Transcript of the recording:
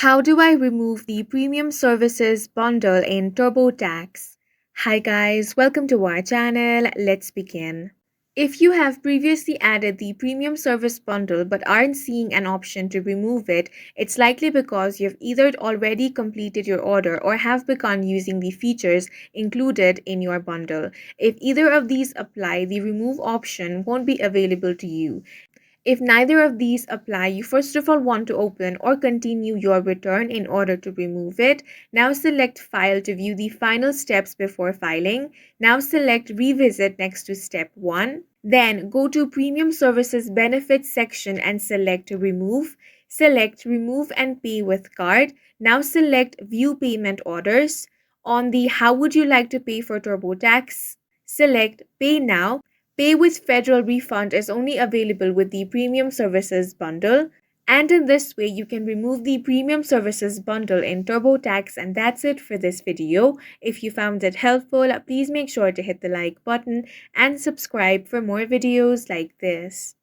How do I remove the premium services bundle in TurboTax? Hi guys, welcome to our channel. Let's begin. If you have previously added the premium service bundle but aren't seeing an option to remove it, it's likely because you've either already completed your order or have begun using the features included in your bundle. If either of these apply, the remove option won't be available to you. If neither of these apply, you first of all want to open or continue your return in order to remove it. Now select File to view the final steps before filing. Now select Revisit next to Step 1. Then go to Premium Services Benefits section and select Remove. Select Remove and Pay with Card. Now select View Payment Orders. On the How would you like to pay for TurboTax? Select Pay Now. Pay with federal refund is only available with the premium services bundle. And in this way, you can remove the premium services bundle in TurboTax. And that's it for this video. If you found it helpful, please make sure to hit the like button and subscribe for more videos like this.